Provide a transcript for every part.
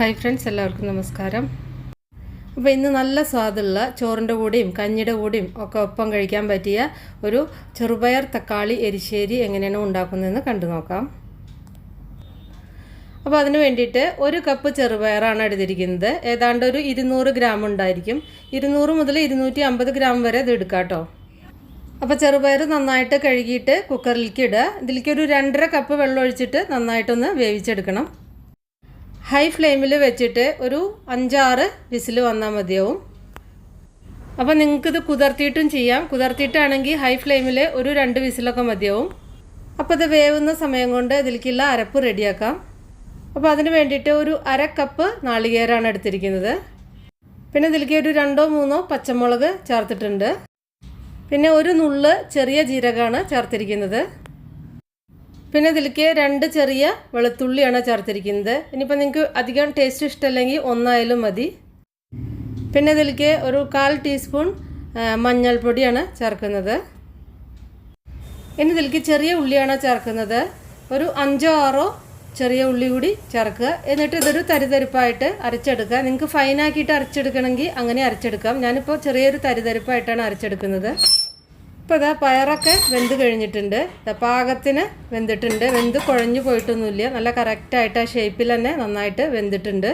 Hi friends, എല്ലാവർക്കും നമസ്കാരം. അപ്പോൾ ഇന്ന് നല്ല സ്വാദുള്ള ചോറിൻ്റെ കൂടെയും കഞ്ഞിയുടെ കൂടെയും ഒക്കെ ഒപ്പം കഴിക്കാൻ പറ്റിയ ഒരു ചെറുപയർ തക്കാളി എരിശ്ശേരി എങ്ങനെയാണ് ഉണ്ടാക്കുന്നതെന്ന് കണ്ടു നോക്കാം. അപ്പോൾ അതിന് വേണ്ടിയിട്ട് 1 കപ്പ് ചെറുപയറാണ് എടുത്തിരിക്കുന്നത്. ഏതാണ്ട് ഒരു 200 ഗ്രാം ഉണ്ടായിരിക്കും. 200 മുതൽ 250 ഗ്രാം വരെ ഇത് എടുക്കാം കേട്ടോ. അപ്പോൾ ചെറുപയർ നന്നായിട്ട് കഴുകിയിട്ട് കുക്കറിലേക്ക് ഇടുക. ഇതിലേക്ക് ഒരു 2.5 കപ്പ് വെള്ളം ഒഴിച്ചിട്ട് നന്നായിട്ടൊന്ന് വേവിച്ചെടുക്കണം. ഹൈ ഫ്ലെയിമിൽ വെച്ചിട്ട് ഒരു 5-6 വിസിൽ വന്നാൽ മതിയാവും. അപ്പോൾ നിങ്ങൾക്കിത് കുതിർത്തിയിട്ടും ചെയ്യാം. കുതിർത്തിയിട്ടാണെങ്കിൽ ഹൈ ഫ്ലെയിമിൽ ഒരു 2 വിസിലൊക്കെ മതിയാവും. അപ്പോൾ ഇത് വേവുന്ന സമയം കൊണ്ട് ഇതിലേക്കുള്ള അരപ്പ് റെഡിയാക്കാം. അപ്പോൾ അതിന് വേണ്ടിയിട്ട് ഒരു 1/2 കപ്പ് നാളികേരമാണ് എടുത്തിരിക്കുന്നത്. പിന്നെ ഇതിലേക്ക് ഒരു 2-3 പച്ചമുളക് ചേർത്തിട്ടുണ്ട്. പിന്നെ ഒരു നുള്ള് ചെറിയ ജീരകമാണ് ചേർത്തിരിക്കുന്നത്. പിന്നെ ഇതിലേക്ക് 2 ചെറിയ വെളുത്തുള്ളിയാണ് ചേർത്തിരിക്കുന്നത്. ഇനിയിപ്പോൾ നിങ്ങൾക്ക് അധികം ടേസ്റ്റ് ഇഷ്ടമല്ലെങ്കിൽ ഒന്നായാലും മതി. പിന്നെ ഇതിലേക്ക് ഒരു 1/4 ടീസ്പൂൺ മഞ്ഞൾപ്പൊടിയാണ് ചേർക്കുന്നത്. ഇനി ഇതിലേക്ക് ചെറിയ ഉള്ളിയാണ് ചേർക്കുന്നത്. ഒരു 5-6 ചെറിയ ഉള്ളി കൂടി ചേർക്കുക. എന്നിട്ട് ഇതൊരു തരിതരിപ്പായിട്ട് അരച്ചെടുക്കുക. നിങ്ങൾക്ക് ഫൈനാക്കിയിട്ട് അരച്ചെടുക്കണമെങ്കിൽ അങ്ങനെ അരച്ചെടുക്കാം. ഞാനിപ്പോൾ ചെറിയൊരു തരിതരിപ്പായിട്ടാണ് അരച്ചെടുക്കുന്നത്. ഇപ്പോൾ ഇതാ പയറൊക്കെ വെന്ത് കഴിഞ്ഞിട്ടുണ്ട്. പാകത്തിന് വെന്തിട്ടുണ്ട്. വെന്ത് കുഴഞ്ഞു പോയിട്ടൊന്നുമില്ല. നല്ല കറക്റ്റായിട്ട് ആ ഷേപ്പിൽ തന്നെ നന്നായിട്ട് വെന്തിട്ടുണ്ട്.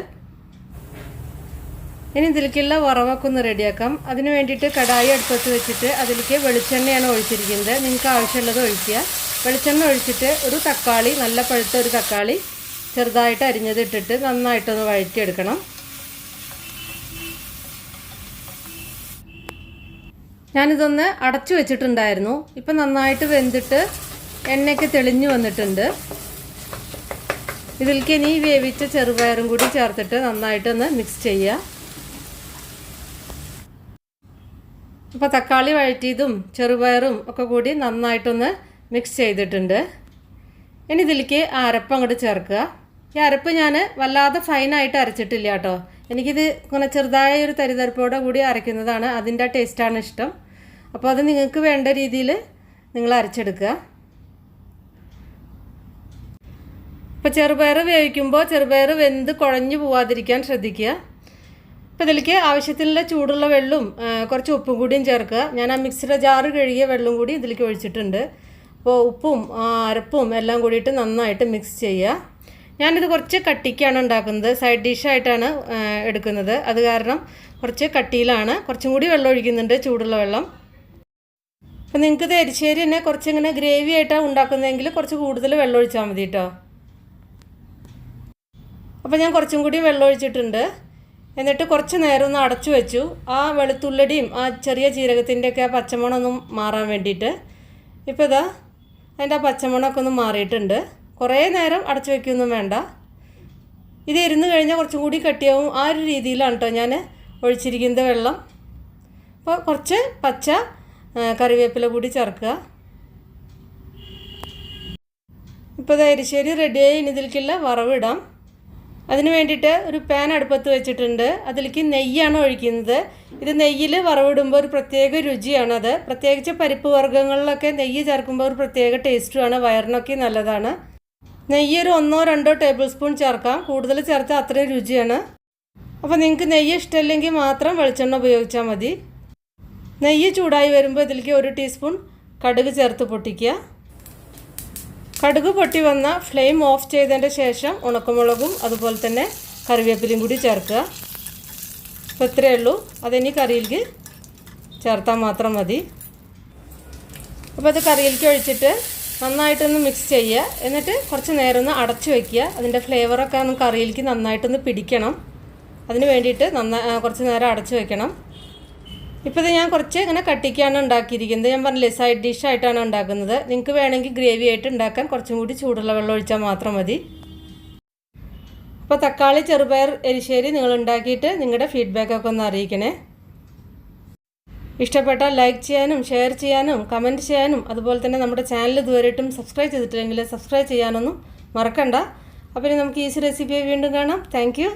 ഇനി ഇതിലേക്കുള്ള വറവൊക്കെ ഒന്ന് റെഡിയാക്കാം. അതിന് വേണ്ടിയിട്ട് കടായി അടുപ്പത്ത് വെച്ചിട്ട് അതിലേക്ക് വെളിച്ചെണ്ണയാണ് ഒഴിച്ചിരിക്കുന്നത്. നിങ്ങൾക്ക് ആവശ്യമുള്ളത് ഒഴിക്കുക. വെളിച്ചെണ്ണ ഒഴിച്ചിട്ട് ഒരു തക്കാളി, നല്ല പഴുത്ത ഒരു തക്കാളി ചെറുതായിട്ട് അരിഞ്ഞത് ഇട്ടിട്ട് നന്നായിട്ടൊന്ന് വഴറ്റിയെടുക്കണം. ഞാനിതൊന്ന് അടച്ചു വെച്ചിട്ടുണ്ടായിരുന്നു. ഇപ്പം നന്നായിട്ട് വെന്തിട്ട് എണ്ണയൊക്കെ തെളിഞ്ഞു വന്നിട്ടുണ്ട്. ഇതിലേക്ക് ഇനി വേവിച്ച ചെറുപയറും കൂടി ചേർത്തിട്ട് നന്നായിട്ടൊന്ന് മിക്സ് ചെയ്യുക. അപ്പോൾ തക്കാളി വഴറ്റിയതും ചെറുപയറും ഒക്കെ കൂടി നന്നായിട്ടൊന്ന് മിക്സ് ചെയ്തിട്ടുണ്ട്. ഇനി ഇതിലേക്ക് അരപ്പ് അങ്ങോട്ട് ചേർക്കുക. ഈ അരപ്പ് ഞാൻ വല്ലാതെ ഫൈനായിട്ട് അരച്ചിട്ടില്ല കേട്ടോ. എനിക്കിത് ഇങ്ങനെ ചെറുതായ ഒരു തരിതരിപ്പോടെ കൂടി അരയ്ക്കുന്നതാണ് അതിൻ്റെ ടേസ്റ്റാണ് ഇഷ്ടം. അപ്പോൾ അത് നിങ്ങൾക്ക് വേണ്ട രീതിയിൽ നിങ്ങൾ അരച്ചെടുക്കുക. ഇപ്പോൾ ചെറുപയർ വേവിക്കുമ്പോൾ ചെറുപയർ വെന്ത് കുഴഞ്ഞു പോവാതിരിക്കാൻ ശ്രദ്ധിക്കുക. അപ്പോൾ ഇതിലേക്ക് ആവശ്യത്തിനുള്ള ചൂടുള്ള വെള്ളവും കുറച്ച് ഉപ്പും കൂടിയും ചേർക്കുക. ഞാൻ ആ മിക്സിയുടെ ജാറ് കഴുകിയ വെള്ളം കൂടി ഇതിലേക്ക് ഒഴിച്ചിട്ടുണ്ട്. അപ്പോൾ ഉപ്പും അരപ്പും എല്ലാം കൂടിയിട്ട് നന്നായിട്ട് മിക്സ് ചെയ്യുക. ഞാനിത് കുറച്ച് കട്ടിക്കാണ് ഉണ്ടാക്കുന്നത്. സൈഡ് ഡിഷായിട്ടാണ് എടുക്കുന്നത്. അത് കാരണം കുറച്ച് കട്ടിയിലാണ്. കുറച്ചും കൂടി വെള്ളം ഒഴിക്കുന്നുണ്ട്, ചൂടുള്ള വെള്ളം. അപ്പോൾ നിങ്ങൾക്കിത് എരിശ്ശേരി തന്നെ കുറച്ചിങ്ങനെ ഗ്രേവി ആയിട്ടാണ് ഉണ്ടാക്കുന്നതെങ്കിൽ കുറച്ച് കൂടുതൽ വെള്ളം ഒഴിച്ചാൽ മതി കേട്ടോ. അപ്പോൾ ഞാൻ കുറച്ചും കൂടി വെള്ളം ഒഴിച്ചിട്ടുണ്ട്. എന്നിട്ട് കുറച്ച് നേരം ഒന്ന് അടച്ചു വെച്ചു. ആ വെളുത്തുള്ളിയുടെയും ആ ചെറിയ ജീരകത്തിൻ്റെയൊക്കെ ആ പച്ചമണമൊന്നും മാറാൻ വേണ്ടിയിട്ട്. ഇപ്പോൾ ഇതാ അതിൻ്റെ ആ പച്ചമണമൊക്കെ ഒന്ന് മാറിയിട്ടുണ്ട്. കുറേ നേരം അടച്ചു വയ്ക്കുകയൊന്നും വേണ്ട. ഇത് ഇരുന്ന് കഴിഞ്ഞാൽ കുറച്ചും കൂടി കട്ടിയാവും. ആ ഒരു രീതിയിലാണ് കേട്ടോ ഞാൻ ഒഴിച്ചിരിക്കുന്നത് വെള്ളം. അപ്പോൾ കുറച്ച് പച്ച കറിവേപ്പില കൂടി ചേർക്കുക. ഇപ്പോൾ ഇത് എരിശ്ശേരി റെഡിയായി. ഇനി ഇതിലേക്കുള്ള വറവിടാം. അതിന് വേണ്ടിയിട്ട് ഒരു പാൻ അടുപ്പത്ത് വെച്ചിട്ടുണ്ട്. അതിലേക്ക് നെയ്യാണ് ഒഴിക്കുന്നത്. ഇത് നെയ്യിൽ വറവിടുമ്പോൾ ഒരു പ്രത്യേക രുചിയാണത്. പ്രത്യേകിച്ച് പരിപ്പ് വർഗ്ഗങ്ങളിലൊക്കെ നെയ്യ് ചേർക്കുമ്പോൾ ഒരു പ്രത്യേക ടേസ്റ്റുമാണ്. വയറിനൊക്കെ നല്ലതാണ്. നെയ്യ് ഒരു 1-2 ടേബിൾ സ്പൂൺ ചേർക്കാം. കൂടുതൽ ചേർത്താൽ അത്രയും രുചിയാണ്. അപ്പോൾ നിങ്ങൾക്ക് നെയ്യ് ഇഷ്ടമില്ലെങ്കിൽ മാത്രം വെളിച്ചെണ്ണ ഉപയോഗിച്ചാൽ മതി. നെയ്യ് ചൂടായി വരുമ്പോൾ ഇതിലേക്ക് 1 ടീസ്പൂൺ കടുക് ചേർത്ത് പൊട്ടിക്കുക. കടുക് പൊട്ടി വന്ന ഫ്ലെയിം ഓഫ് ചെയ്തതിൻ്റെ ശേഷം ഉണക്കമുളകും അതുപോലെ തന്നെ കറിവേപ്പിലയും കൂടി ചേർക്കുക. അപ്പോൾ ഇത്രയേ ഉള്ളൂ. അതിനി കറിയിലേക്ക് ചേർത്താൽ മാത്രം മതി. അപ്പോൾ അത് കറിയിലേക്ക് ഒഴിച്ചിട്ട് നന്നായിട്ടൊന്ന് മിക്സ് ചെയ്യുക. എന്നിട്ട് കുറച്ച് നേരം ഒന്ന് അടച്ചു വയ്ക്കുക. അതിൻ്റെ ഫ്ലേവറൊക്കെ ഒന്ന് കറിയിലേക്ക് നന്നായിട്ടൊന്ന് പിടിക്കണം. അതിന് വേണ്ടിയിട്ട് കുറച്ച് നേരം അടച്ചു വയ്ക്കണം. ഇപ്പോൾ ഇത് ഞാൻ കുറച്ച് ഇങ്ങനെ കട്ടിക്കാണ് ഉണ്ടാക്കിയിരിക്കുന്നത്. ഞാൻ പറഞ്ഞില്ലേ സൈഡ് ഡിഷായിട്ടാണ് ഉണ്ടാക്കുന്നത്. നിങ്ങൾക്ക് വേണമെങ്കിൽ ഗ്രേവി ആയിട്ട് ഉണ്ടാക്കാൻ കുറച്ചും കൂടി ചൂടുള്ള വെള്ളം ഒഴിച്ചാൽ മാത്രം മതി. അപ്പോൾ തക്കാളി ചെറുപയർ എരിശ്ശേരി നിങ്ങൾ ഉണ്ടാക്കിയിട്ട് നിങ്ങളുടെ ഫീഡ്ബാക്കൊക്കെ ഒന്ന് അറിയിക്കണേ. ഇഷ്ടപ്പെട്ടാൽ ലൈക്ക് ചെയ്യാനും ഷെയർ ചെയ്യാനും കമൻറ്റ് ചെയ്യാനും അതുപോലെ തന്നെ നമ്മുടെ ചാനൽ ഇതുവരെയായിട്ടും സബ്സ്ക്രൈബ് ചെയ്തിട്ടില്ലെങ്കിൽ സബ്സ്ക്രൈബ് ചെയ്യാനൊന്നും മറക്കണ്ട. അപ്പോൾ ഇനി നമുക്ക് ഈസി റെസിപ്പി വീണ്ടും കാണാം. Thank you.